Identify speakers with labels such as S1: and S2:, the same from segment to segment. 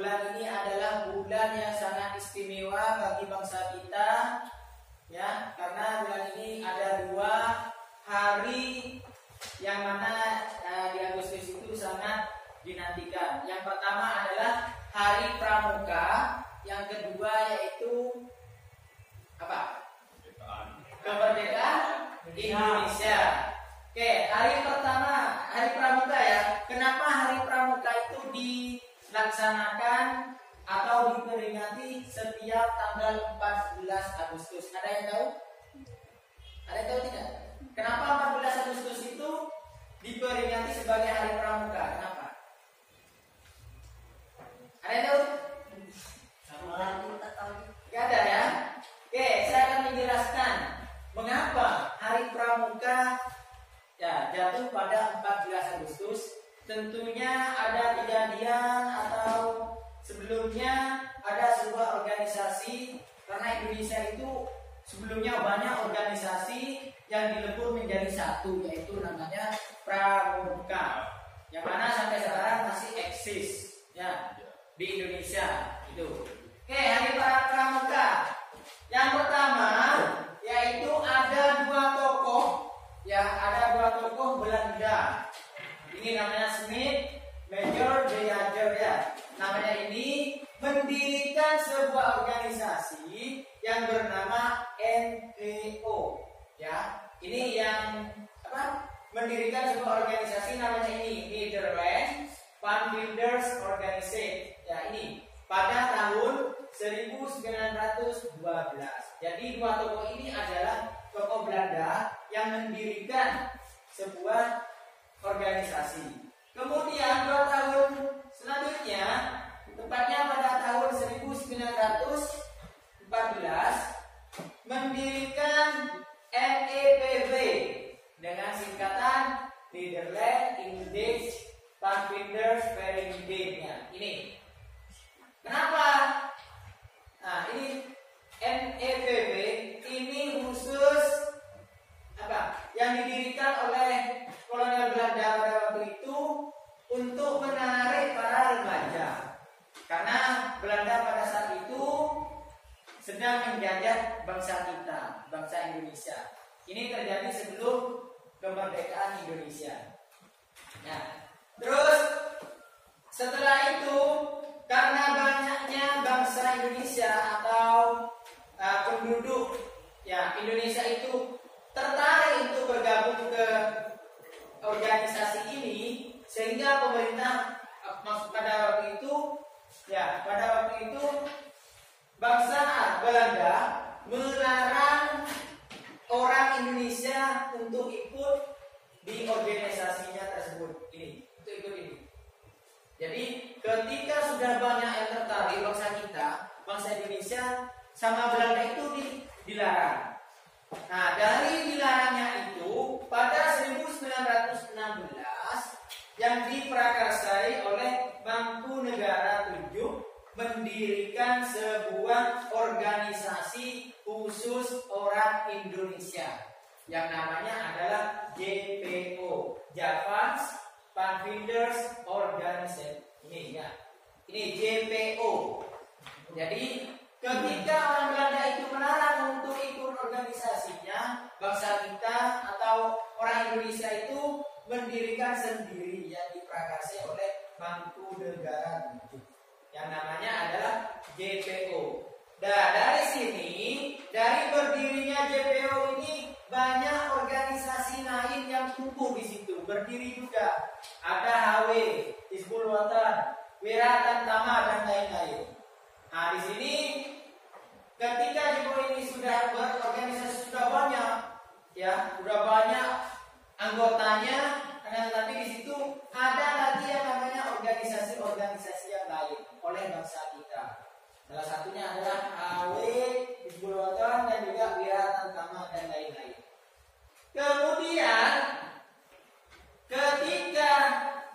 S1: bulan ini adalah bulan yang sangat istimewa bagi bangsa kita, ya, karena bulan ini ada 2 hari yang mana di Agustus itu sangat dinantikan. Yang pertama adalah Hari Pramuka, yang kedua yaitu apa? Kemerdekaan Indonesia. Oke, hari pertama Hari Pramuka ya. Kenapa Hari Pramuka itu dilaksanakan atau diperingati setiap tanggal 14 Agustus? Ada yang tahu? Ada yang tahu tidak? Kenapa 14 Agustus itu diperingati sebagai Hari Pramuka? Kenapa? Ada yang tahu? Gak ada ya? Oke, saya akan menjelaskan mengapa Hari Pramuka ya jatuh pada 14 Agustus. Tentunya ada kejadian atau sebelumnya ada sebuah organisasi, karena Indonesia itu sebelumnya banyak organisasi yang dilebur menjadi satu, yaitu namanya Pramuka, yang mana sampai sekarang masih eksis ya di Indonesia itu. Oke, Hari Pramuka yang pertama yaitu ada 2 tokoh ya, ada 2 tokoh Belanda. Ini namanya Smith, Major Deyager ya. Namanya ini mendirikan sebuah organisasi yang bernama NPO ya. Ini yang apa? Mendirikan sebuah organisasi namanya ini Netherlands Pathfinders Organization. Ya, ini pada tahun 1912. Jadi 2 tokoh ini adalah tokoh Belanda yang mendirikan sebuah organisasi. Kemudian 2 tahun selanjutnya, tepatnya pada tahun 1914, mendirikan NEPV dengan singkatan Netherlands Indisch Pathfinders Vereniging. Ini kenapa? Nah, ini NEPV ini khusus apa? Yang didirikan oleh kolonial Belanda pada waktu itu untuk menarik para remaja, karena Belanda pada saat itu sedang menjajah bangsa kita, bangsa Indonesia. Ini terjadi sebelum kemerdekaan Indonesia. Nah, terus setelah itu karena banyaknya bangsa Indonesia atau penduduk ya Indonesia itu tertarik untuk bergabung ke organisasi ini, sehingga pemerintah pada waktu itu bangsa Belanda melarang orang Indonesia untuk ikut di organisasinya tersebut. Ini untuk ikut ini. Jadi ketika sudah banyak yang tertarik bangsa Indonesia sama Belanda itu dilarang. Nah, dari dilarangnya itu pada 1916 yang diprakarsai oleh Mangkunegara VII mendirikan sebuah organisasi khusus orang Indonesia yang namanya adalah JPO, Javans Pathfinders Organization. Ini ya. Ini JPO. Jadi ketika orang Belanda itu melarang untuk ikut organisasinya, bangsa kita atau orang Indonesia itu mendirikan sendiri yang diprakarsai oleh Mangkunegara VII yang namanya adalah JPO. Nah, dari sini, dari berdirinya JPO ini banyak organisasi lain yang tumbuh di situ, berdiri juga. Ada HW, Hizbul Wathan, Wiratan Tama dan lain-lain. Nah, di sini ketika JPO ini sudah berorganisasi sudah banyak, ya, sudah banyak anggotanya, tapi di situ ada lagi yang namanya organisasi-organisasi yang lain oleh bangsa kita. Salah satunya adalah HW, Hizbul Wathan dan juga Wiratan Tama dan lain-lain. Kemudian ketika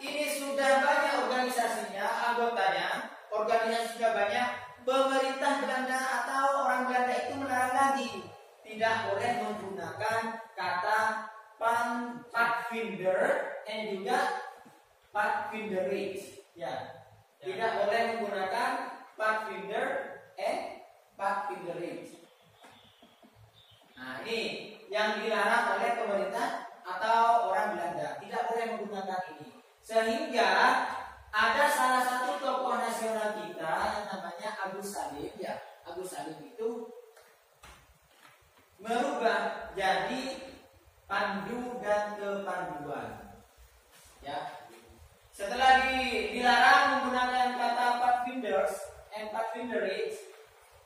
S1: ini sudah banyak organisasinya, anggotanya, organisasi sudah banyak, pemerintah Belanda atau orang Belanda itu melarang lagi, tidak boleh menggunakan kata Pathfinder dan juga Pathfinderate. Ya, tidak boleh menggunakan Sehingga ada salah satu tokoh nasional kita yang namanya Agus Salim, ya. Agus Salim itu merubah jadi pandu dan kepanduan. Ya. Setelah dilarang menggunakan kata Pathfinders,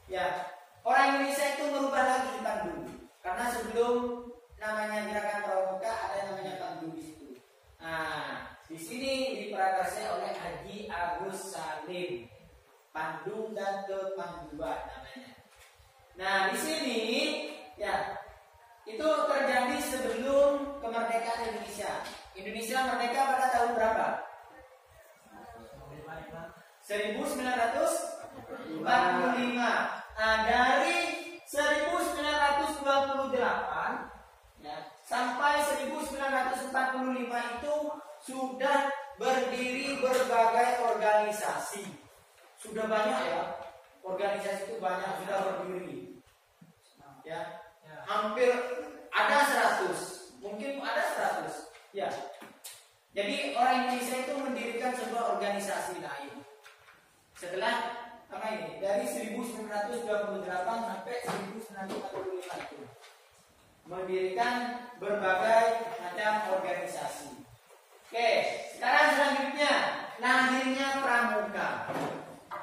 S1: ya, orang Indonesia itu merubah lagi pandu. Karena sebelum namanya gerakan pramuka ada namanya pandu di situ. Nah, di sini diprakarsai oleh Haji Agus Salim, pandu dan kepanduan namanya. Nah, di sini ya itu terjadi sebelum kemerdekaan Indonesia. Indonesia merdeka pada tahun berapa? 1945. Nah, dari 1928 ya, sampai 1945 itu sudah berdiri berbagai organisasi. Sudah banyak ya. Organisasi itu banyak sudah berdiri. Ya. Hampir ada 100. Mungkin ada 100. Ya. Jadi orang Indonesia itu mendirikan sebuah organisasi lain. Setelah apa ini? Dari 1928 sampai 1945 itu mendirikan berbagai macam organisasi. Oke, sekarang selanjutnya lahirnya Pramuka.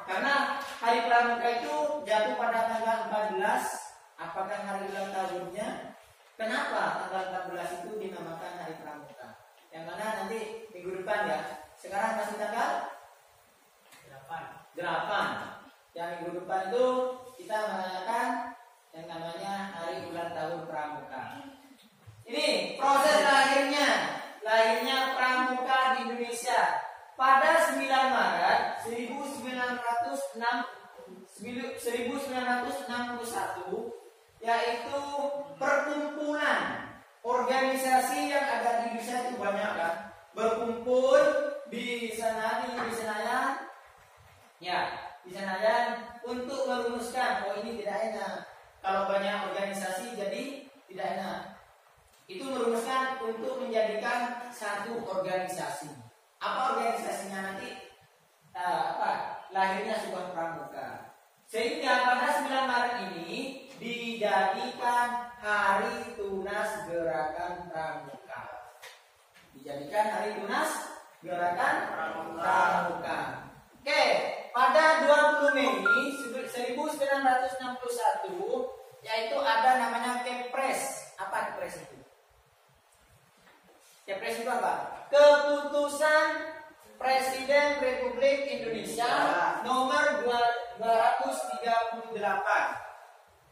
S1: Karena Hari Pramuka itu jatuh pada tanggal 14. Apakah hari ulang tahunnya? Kenapa tanggal 14 itu dinamakan Hari Pramuka? Yang mana nanti minggu depan ya. Sekarang masih tanggal 8. Yang minggu depan itu kita merayakan yang namanya Hari Ulang Tahun Pramuka. Ini proses lahirnya Pramuka di Indonesia pada 9 Maret 1961, yaitu perkumpulan organisasi yang ada di Indonesia itu banyak kan, berkumpul di Senayan, ya, di Senayan untuk merumuskan, oh ini tidak enak kalau banyak organisasi jadi tidak enak. Itu merumuskan untuk menjadikan satu organisasi. Apa organisasinya nanti? Lahirnya sebuah pramuka. Sehingga pada 9 Maret ini dijadikan Hari Tunas Gerakan Pramuka. Dijadikan Hari Tunas Gerakan Pramuka. Oke, pada 20 Mei 1961 yaitu ada namanya Kepres. Apa Kepres itu? Kepres itu apa? Keputusan Presiden Republik Indonesia nomor 238.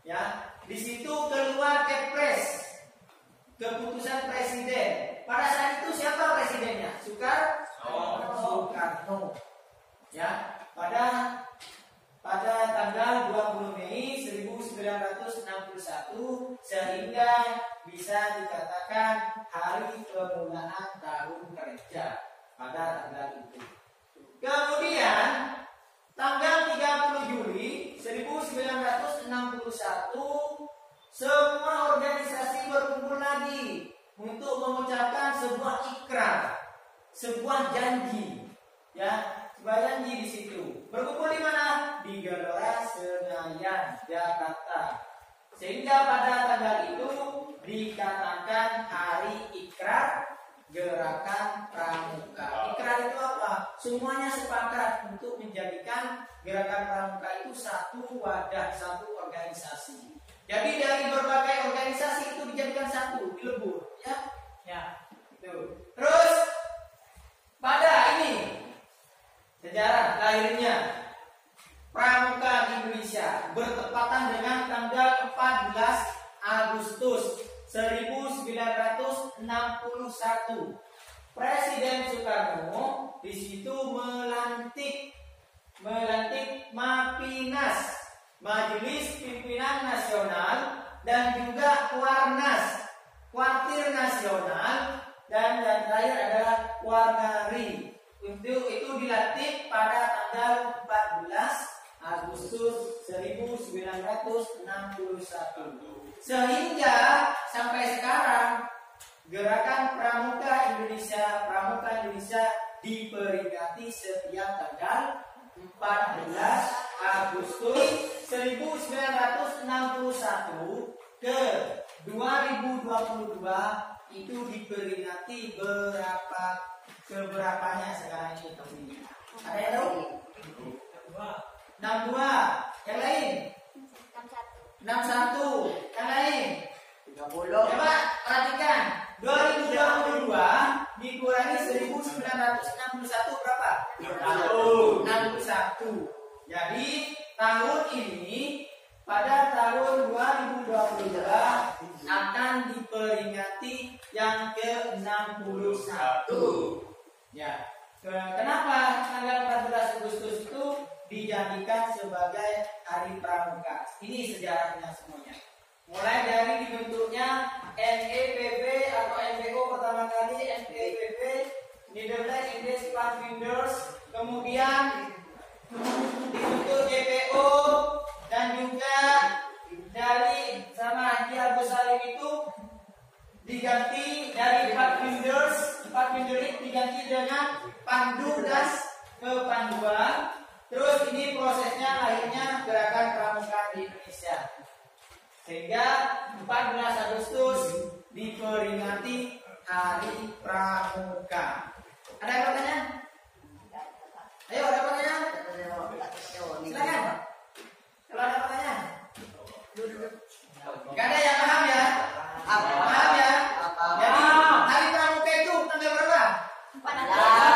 S1: Ya, di situ keluar Kepres. Keputusan Presiden. Pada saat itu siapa presidennya? Soekarno. Ya, pada tanggal 20 Mei 1961 sehingga bisa dikatakan hari permulaan tahun kerja pada tanggal itu. Kemudian tanggal 30 Juli 1961 semua organisasi berkumpul lagi untuk mengucapkan sebuah ikrar, sebuah janji, ya. Janji di situ. Berkumpul di mana? Di Gelora Senayan, Jakarta. Sehingga pada tanggal itu dikatakan Hari Ikrar Gerakan Pramuka. Ikrar itu apa? Semuanya sepakat untuk menjadikan Gerakan Pramuka itu satu wadah, satu organisasi. Jadi dari berbagai organisasi itu dijadikan satu, dilebur, ya. Ya. Itu. Terus pada ini sejarah lahirnya Pramuka di Indonesia bertepatan dengan tanggal 14 Agustus 1961. Presiden Soekarno di situ melantik Mapinas, Majelis Pimpinan Nasional, dan juga Kuarnas, Kuartir Nasional, dan yang terakhir adalah Kuarnari. Itu dilantik pada tanggal 14 Agustus 1961. Sehingga sampai sekarang Gerakan Pramuka Indonesia diperingati setiap tanggal 14 Agustus 1961 ke 2022 itu diperingati keberapanya sekarang ini tahunnya? Ada yang tahu? 62. Yang lain? 61. Yang lain? 30. Coba perhatikan. 2022 dikurangi 1961 berapa? 61. Jadi tahun ini pada tahun 2022 akan diperingati yang ke-61. Ya. Kenapa tanggal 14 Agustus itu dijadikan sebagai Hari Pramuka? Ini sejarahnya semuanya. Mulai dari dibentuknya NEPB atau NPO pertama kali, NEPB Netherlands English Pathfinders, kemudian dibentuk JPO, dan juga dari sama Haji Agus Salim itu diganti dari Pathfinders diganti dengan Pandu Das Kepanduan. Terus ini prosesnya lahirnya Gerakan Pramuka di Indonesia. Sehingga 14 Agustus diperingati Hari Pramuka. Ada yang bertanya? Ayo, ada pertanyaan? Silakan. Kalau ada pertanyaan? Gak ada yang paham ya? Paham ya? Jadi Hari Pramuka itu tanggal berapa? 14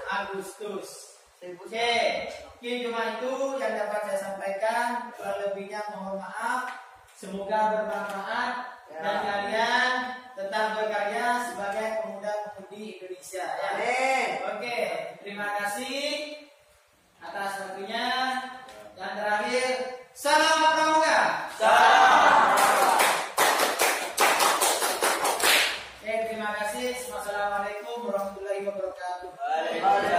S1: Agustus. Oke, mungkin cuma itu yang dapat saya sampaikan. Lebihnya mohon maaf. Semoga bermanfaat dan kalian tetap berkarya sebagai pemuda-pemudi Indonesia. Ya. Oke, terima kasih atas waktunya. Dan terakhir, salam pramuka. Salam. Oke, terima kasih. Wassalamualaikum warahmatullahi wabarakatuh.